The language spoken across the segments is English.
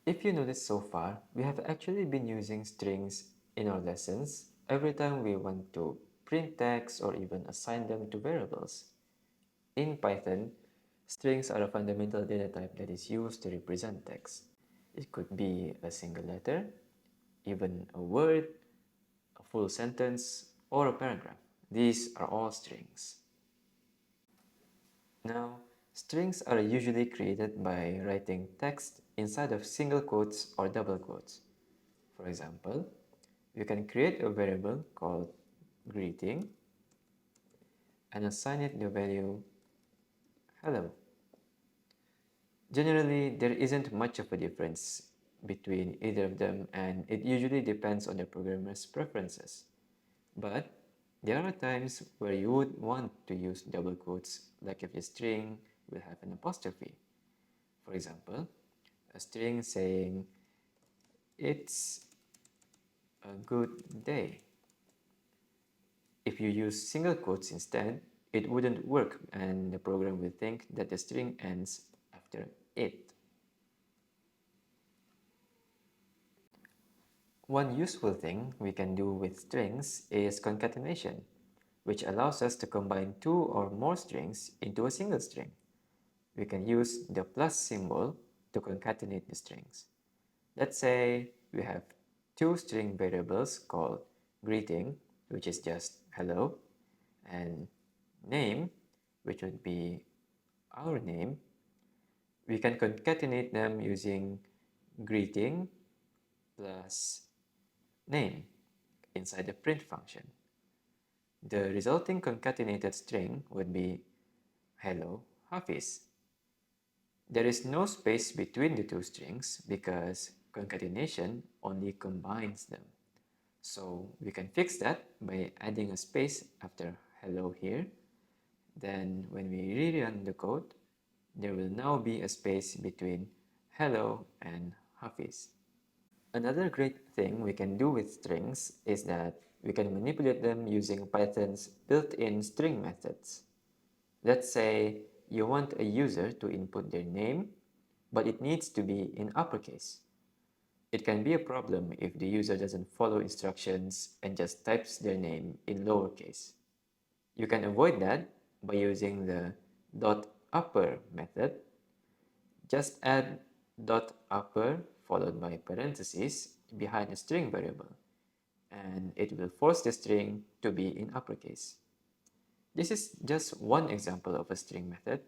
If you notice so far, we have actually been using strings in our lessons every time we want to print text or even assign them to variables. In Python, strings are a fundamental data type that is used to represent text. It could be a single letter, even a word, a full sentence, or a paragraph. These are all strings. Now, strings are usually created by writing text inside of single quotes or double quotes. For example, you can create a variable called greeting and assign it the value hello. Generally, there isn't much of a difference between either of them, and it usually depends on the programmer's preferences. But there are times where you would want to use double quotes, like if your string will have an apostrophe. For example, a string saying, "It's a good day." If you use single quotes instead, it wouldn't work and the program will think that the string ends after it. One useful thing we can do with strings is concatenation, which allows us to combine two or more strings into a single string. We can use the plus symbol to concatenate the strings. Let's say we have two string variables called greeting, which is just hello, and name, which would be our name. We can concatenate them using greeting plus name inside the print function. The resulting concatenated string would be hello Hafiz. There is no space between the two strings because concatenation only combines them. So we can fix that by adding a space after hello here. Then when we rerun the code, there will now be a space between hello and Hafiz. Another great thing we can do with strings is that we can manipulate them using Python's built-in string methods. Let's say you want a user to input their name, but it needs to be in uppercase. It can be a problem if the user doesn't follow instructions and just types their name in lowercase. You can avoid that by using the .upper method. Just add .upper followed by parentheses behind a string variable, and it will force the string to be in uppercase. This is just one example of a string method.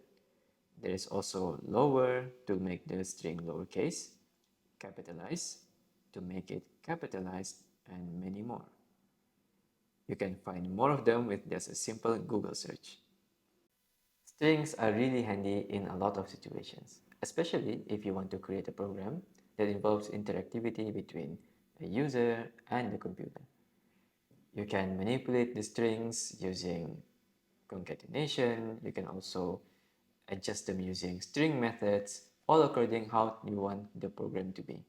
There is also lower to make the string lowercase, capitalize to make it capitalized, and many more. You can find more of them with just a simple Google search. Strings are really handy in a lot of situations, especially if you want to create a program that involves interactivity between a user and the computer. You can manipulate the strings using concatenation. You can also adjust them using string methods, all according how you want the program to be.